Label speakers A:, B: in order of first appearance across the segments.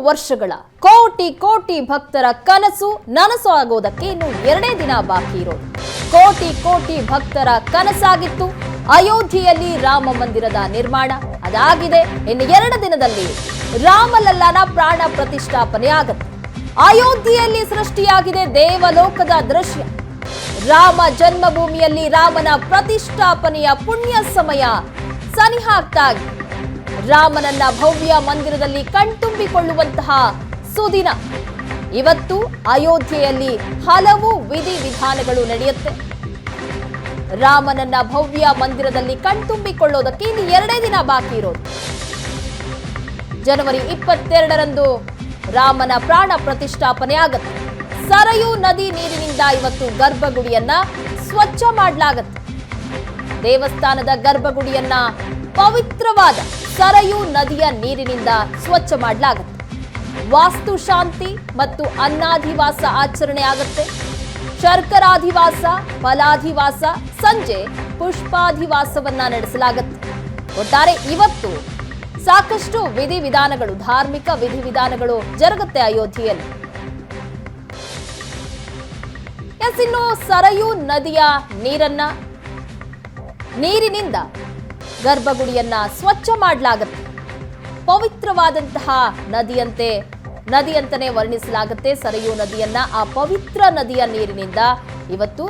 A: ವರ್ಷಗಳ ಕೋಟಿ ಕೋಟಿ ಭಕ್ತರ ಕನಸು ನನಸು ಆಗೋದಕ್ಕೆ ಇನ್ನು 2 ದಿನ ಬಾಕಿ ಇರೋದು. ಕೋಟಿ ಕೋಟಿ ಭಕ್ತರ ಕನಸಾಗಿತ್ತು ಅಯೋಧ್ಯೆಯಲ್ಲಿ ರಾಮ ಮಂದಿರದ ನಿರ್ಮಾಣ. ಅದಾಗಿದೆ. ಇನ್ನು 2 ದಿನದಲ್ಲಿ ರಾಮಲಲ್ಲನ ಪ್ರಾಣ ಪ್ರತಿಷ್ಠಾಪನೆ ಆಗುತ್ತೆ. ಅಯೋಧ್ಯೆಯಲ್ಲಿ ಸೃಷ್ಟಿಯಾಗಿದೆ ದೇವಲೋಕದ ದೃಶ್ಯ. ರಾಮ ಜನ್ಮಭೂಮಿಯಲ್ಲಿ ರಾಮನ ಪ್ರತಿಷ್ಠಾಪನೆಯ ಪುಣ್ಯ ಸಮಯ ಸನಿಹ ಆಗ್ತಾ ಇದೆ. ರಾಮನನ್ನ ಭವ್ಯ ಮಂದಿರದಲ್ಲಿ ಕಣ್ತುಂಬಿಕೊಳ್ಳುವಂತಹ ಸುದಿನ. ಇವತ್ತು ಅಯೋಧ್ಯೆಯಲ್ಲಿ ಹಲವು ವಿಧಿವಿಧಾನಗಳು ನಡೆಯುತ್ತೆ. ರಾಮನನ್ನ ಭವ್ಯ ಮಂದಿರದಲ್ಲಿ ಕಣ್ತುಂಬಿಕೊಳ್ಳೋದಕ್ಕೆ ಇನ್ನು 2 ದಿನ ಬಾಕಿ ಇರೋದು. ಜನವರಿ 22ರಂದು ರಾಮನ ಪ್ರಾಣ ಪ್ರತಿಷ್ಠಾಪನೆ ಆಗುತ್ತೆ. ಸರಯೂ ನದಿ ನೀರಿನಿಂದ ಇವತ್ತು ಗರ್ಭಗುಡಿಯನ್ನ ಸ್ವಚ್ಛ ಮಾಡಲಾಗುತ್ತೆ. ದೇವಸ್ಥಾನದ ಗರ್ಭಗುಡಿಯನ್ನ ಪವಿತ್ರವಾದ ಸರಯೂ ನದಿಯ ನೀರಿನಿಂದ ಸ್ವಚ್ಛ ಮಾಡಲಾಗುತ್ತೆ. ವಾಸ್ತು ಶಾಂತಿ ಮತ್ತು ಅನ್ನಾಧಿವಾಸ ಆಚರಣೆ ಆಗುತ್ತೆ. ಶರ್ಕರಾಧಿವಾಸ, ಫಲಾಧಿವಾಸ, ಸಂಜೆ ಪುಷ್ಪಾಧಿವಾಸವನ್ನ ನಡೆಸಲಾಗುತ್ತೆ. ಒಟ್ಟಾರೆ ಇವತ್ತು ಸಾಕಷ್ಟು ವಿಧಿವಿಧಾನಗಳು, ಧಾರ್ಮಿಕ ವಿಧಿವಿಧಾನಗಳು ಜರುಗುತ್ತೆ ಅಯೋಧ್ಯೆಯಲ್ಲಿ. ಇನ್ನು ಸರಯೂ ನದಿಯ ನೀರಿನಿಂದ ಗರ್ಭಗುಡಿಯನ್ನ ಸ್ವಚ್ಛ ಮಾಡಲಾಗುತ್ತೆ. ಪವಿತ್ರವಾದಂತಹ ನದಿಯಂತಾನೆ ವರ್ಣಿಸಲಾಗುತ್ತೆ ಸರಯೂ ನದಿಯನ್ನ. ಆ ಪವಿತ್ರ ನದಿಯ ನೀರಿನಿಂದ ಇವತ್ತು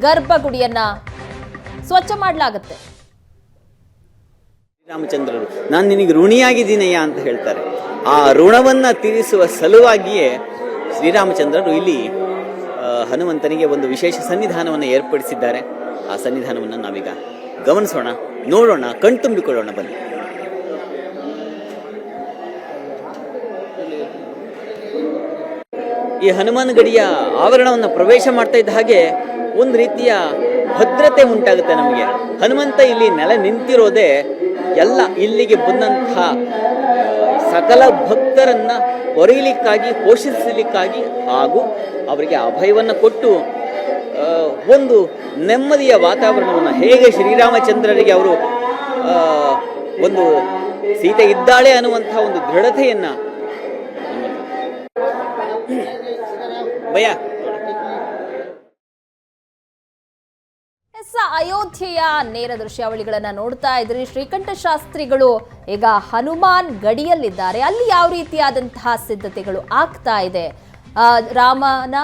A: ಗರ್ಭಗುಡಿಯನ್ನ ಸ್ವಚ್ಛ ಮಾಡಲಾಗುತ್ತೆ.
B: ಶ್ರೀರಾಮಚಂದ್ರರು ನಾನು ನಿನಗೆ ಋಣಿಯಾಗಿದ್ದೀನಯ್ಯ ಅಂತ ಹೇಳ್ತಾರೆ. ಆ ಋಣವನ್ನ ತೀರಿಸುವ ಸಲುವಾಗಿಯೇ ಶ್ರೀರಾಮಚಂದ್ರರು ಇಲ್ಲಿ ಹನುಮಂತನಿಗೆ ಒಂದು ವಿಶೇಷ ಸನ್ನಿಧಾನವನ್ನು ಏರ್ಪಡಿಸಿದ್ದಾರೆ. ಆ ಸನ್ನಿಧಾನವನ್ನು ನಾವೀಗ ಗಮನಿಸೋಣ, ನೋಡೋಣ, ಕಣ್ತುಂಬಿಕೊಳ್ಳೋಣ ಬನ್ನಿ. ಈ ಹನುಮಾನ್ ಗಡಿಯ ಆವರಣವನ್ನು ಪ್ರವೇಶ ಮಾಡ್ತಾ ಇದ್ದ ಹಾಗೆ ಒಂದು ರೀತಿಯ ಭದ್ರತೆ ಉಂಟಾಗುತ್ತೆ ನಮಗೆ. ಹನುಮಂತ ಇಲ್ಲಿ ನೆಲೆ ನಿಂತಿರೋದೇ ಎಲ್ಲ ಇಲ್ಲಿಗೆ ಬಂದಂತಹ ಸಕಲ ಭಕ್ತರನ್ನ ಹೊರೆಯಲಿಕ್ಕಾಗಿ, ಪೋಷಿಸಲಿಕ್ಕಾಗಿ, ಹಾಗೂ ಅವರಿಗೆ ಅಭಯವನ್ನು ಕೊಟ್ಟು ಒಂದು ನೆಮ್ಮದಿಯ ವಾತಾವರಣವನ್ನು, ಹೇಗೆ ಶ್ರೀರಾಮಚಂದ್ರರಿಗೆ ಅವರು ಒಂದು ಸೀತೆ ಇದ್ದಾಳೆ ಅನ್ನುವಂತಹ ಒಂದು ದೃಢತೆಯನ್ನ
A: ಅಯೋಧ್ಯೆಯ ನೇರ ದೃಶ್ಯಾವಳಿಗಳನ್ನ ನೋಡ್ತಾ ಇದ್ರಿ. ಶ್ರೀಕಂಠ ಶಾಸ್ತ್ರಿಗಳು ಈಗ ಹನುಮಾನ್ ಗಡಿಯಲ್ಲಿದ್ದಾರೆ. ಅಲ್ಲಿ ಯಾವ ರೀತಿಯಾದಂತಹ ಸಿದ್ಧತೆಗಳು ಆಗ್ತಾ ಇದೆ ರಾಮನ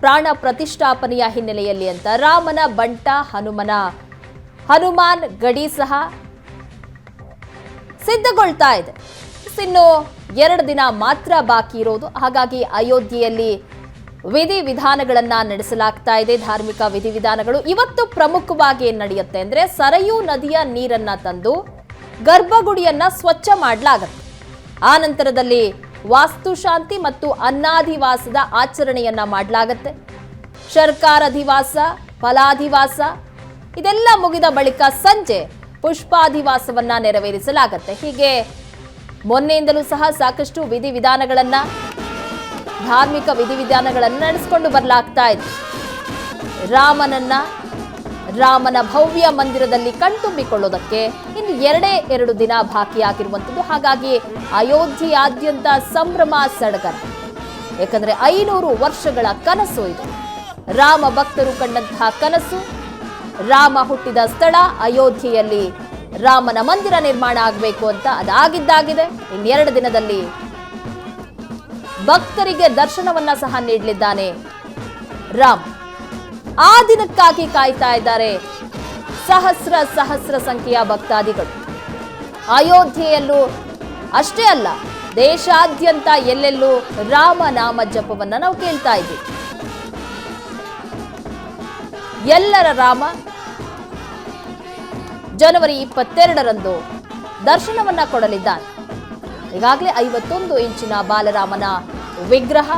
A: ಪ್ರಾಣ ಪ್ರತಿಷ್ಠಾಪನೆಯ ಹಿನ್ನೆಲೆಯಲ್ಲಿ ಅಂತ ರಾಮನ ಬಂಟ ಹನುಮಾನ್ ಗಡಿ ಸಹ ಸಿದ್ಧಗೊಳ್ತಾ ಇದೆ. ಇನ್ನು 2 ದಿನ ಮಾತ್ರ ಬಾಕಿ ಇರೋದು. ಹಾಗಾಗಿ ಅಯೋಧ್ಯೆಯಲ್ಲಿ ವಿಧಿವಿಧಾನಗಳನ್ನ ನಡೆಸಲಾಗ್ತಾ ಇದೆ. ಧಾರ್ಮಿಕ ವಿಧಿವಿಧಾನಗಳು ಇವತ್ತು ಪ್ರಮುಖವಾಗಿ ಏನ್ ನಡೆಯುತ್ತೆ ಅಂದ್ರೆ ಸರಯೂ ನದಿಯ ನೀರನ್ನ ತಂದು ಗರ್ಭಗುಡಿಯನ್ನ ಸ್ವಚ್ಛ ಮಾಡಲಾಗುತ್ತೆ. ಆ ನಂತರದಲ್ಲಿ ವಾಸ್ತುಶಾಂತಿ ಮತ್ತು ಅನ್ನಾಧಿವಾಸದ ಆಚರಣೆಯನ್ನ ಮಾಡಲಾಗುತ್ತೆ. ಶರ್ಕಾರಾಧಿವಾಸ, ಫಲಾಧಿವಾಸ ಇದೆಲ್ಲ ಮುಗಿದ ಬಳಿಕ ಸಂಜೆ ಪುಷ್ಪಾಧಿವಾಸವನ್ನ ನೆರವೇರಿಸಲಾಗುತ್ತೆ. ಹೀಗೆ ಮೊನ್ನೆಯಿಂದಲೂ ಸಹ ಸಾಕಷ್ಟು ಧಾರ್ಮಿಕ ವಿಧಿವಿಧಾನಗಳನ್ನು ನಡೆಸಿಕೊಂಡು ಬರಲಾಗ್ತಾ ಇದೆ. ರಾಮನ ಭವ್ಯ ಮಂದಿರದಲ್ಲಿ ಕಣ್ತುಂಬಿಕೊಳ್ಳೋದಕ್ಕೆ ಇನ್ನು 2 ದಿನ ಬಾಕಿಯಾಗಿರುವಂಥದ್ದು. ಹಾಗಾಗಿ ಅಯೋಧ್ಯೆಯಾದ್ಯಂತ ಸಂಭ್ರಮ ಸಡಗರ. ಯಾಕಂದ್ರೆ 500 ವರ್ಷಗಳ ಕನಸು ಇದು. ರಾಮ ಭಕ್ತರು ಕಂಡಂತಹ ಕನಸು. ರಾಮ ಹುಟ್ಟಿದ ಸ್ಥಳ ಅಯೋಧ್ಯೆಯಲ್ಲಿ ರಾಮನ ಮಂದಿರ ನಿರ್ಮಾಣ ಆಗಬೇಕು ಅಂತ ಅದಾಗಿದ್ದಾಗಿದೆ. ಇನ್ನು 2 ದಿನದಲ್ಲಿ ಭಕ್ತರಿಗೆ ದರ್ಶನವನ್ನ ಸಹ ನೀಡಲಿದ್ದಾನೆ ರಾಮ್. ಆ ದಿನಕ್ಕಾಗಿ ಕಾಯ್ತಾ ಇದ್ದಾರೆ ಸಹಸ್ರ ಸಂಖ್ಯೆಯ ಭಕ್ತಾದಿಗಳು. ಅಯೋಧ್ಯೆಯಲ್ಲೂ ಅಷ್ಟೇ ಅಲ್ಲ, ದೇಶಾದ್ಯಂತ ಎಲ್ಲೆಲ್ಲೂ ರಾಮ ನಾಮ ಜಪವನ್ನ ನಾವು ಕೇಳ್ತಾ ಇದ್ದೀವಿ. ಎಲ್ಲರ ರಾಮ ಜನವರಿ 22ರಂದು ದರ್ಶನವನ್ನ ಕೊಡಲಿದ್ದಾನೆ. ಈಗಾಗಲೇ 51 ಇಂಚಿನ ಬಾಲರಾಮನ ವಿಗ್ರಹ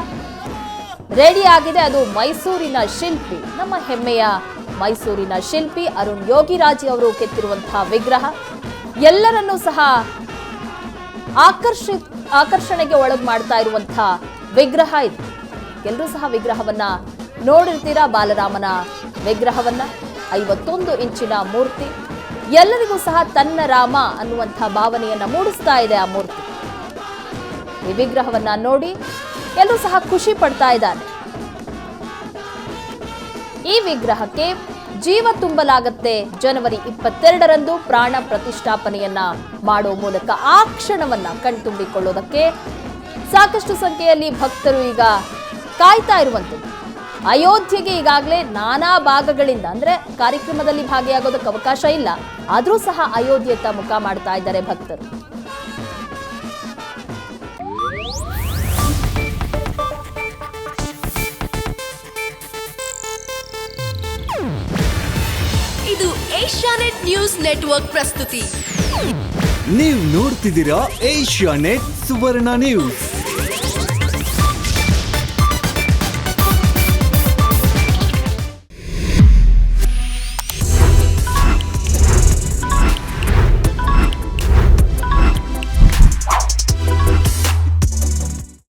A: ರೆಡಿ ಆಗಿದೆ. ಅದು ಮೈಸೂರಿನ ಶಿಲ್ಪಿ, ನಮ್ಮ ಹೆಮ್ಮೆಯ ಮೈಸೂರಿನ ಶಿಲ್ಪಿ ಅರುಣ್ ಯೋಗಿರಾಜ್ ಅವರು ಕೆತ್ತಿರುವಂತಹ ವಿಗ್ರಹ. ಎಲ್ಲರನ್ನೂ ಸಹ ಆಕರ್ಷಣೆಗೆ ಒಳಗೆ ಮಾಡ್ತಾ ಇರುವಂತಹ ವಿಗ್ರಹ ಇದು. ಎಲ್ಲರೂ ಸಹ ವಿಗ್ರಹವನ್ನ ನೋಡಿರ್ತೀರಾ. ಬಾಲರಾಮನ ವಿಗ್ರಹವನ್ನ 51 ಇಂಚಿನ ಮೂರ್ತಿ ಎಲ್ಲರಿಗೂ ಸಹ ತನ್ನ ರಾಮ ಅನ್ನುವಂಥ ಭಾವನೆಯನ್ನ ಮೂಡಿಸ್ತಾ ಇದೆ ಆ ಮೂರ್ತಿ. ಈ ವಿಗ್ರಹವನ್ನ ನೋಡಿ ಎಲ್ಲರೂ ಸಹ ಖುಷಿ ಪಡ್ತಾ ಇದ್ದಾರೆ. ಈ ವಿಗ್ರಹಕ್ಕೆ ಜೀವ ತುಂಬಲಾಗತ್ತೆ. ಜನವರಿ 22ರಂದು ಪ್ರಾಣ ಪ್ರತಿಷ್ಠಾಪನೆಯನ್ನ ಮಾಡುವ ಮೂಲಕ ಆ ಕ್ಷಣವನ್ನ ಕಣ್ತುಂಬಿಕೊಳ್ಳೋದಕ್ಕೆ ಸಾಕಷ್ಟು ಸಂಖ್ಯೆಯಲ್ಲಿ ಭಕ್ತರು ಈಗ ಕಾಯ್ತಾ ಇರುವಂಥದ್ದು. ಅಯೋಧ್ಯೆಗೆ ಈಗಾಗಲೇ ನಾನಾ ಭಾಗಗಳಿಂದ ಅಂದ್ರೆ ಕಾರ್ಯಕ್ರಮದಲ್ಲಿ ಭಾಗಿಯಾಗೋದಕ್ಕೆ ಅವಕಾಶ ಇಲ್ಲ, ಆದರೂ ಸಹ ಅಯೋಧ್ಯೆಯತ್ತ ಮುಖ ಮಾಡ್ತಾ ಇದ್ದಾರೆ ಭಕ್ತರು.
C: ಇದು ಏಷ್ಯಾನೆಟ್ ನ್ಯೂಸ್ ನೆಟ್ವರ್ಕ್ ಪ್ರಸ್ತುತಿ.
D: ನೀವು ನೋಡ್ತಿದ್ದೀರಾ ಏಷ್ಯಾನೆಟ್ ಸುವರ್ಣ ನ್ಯೂಸ್.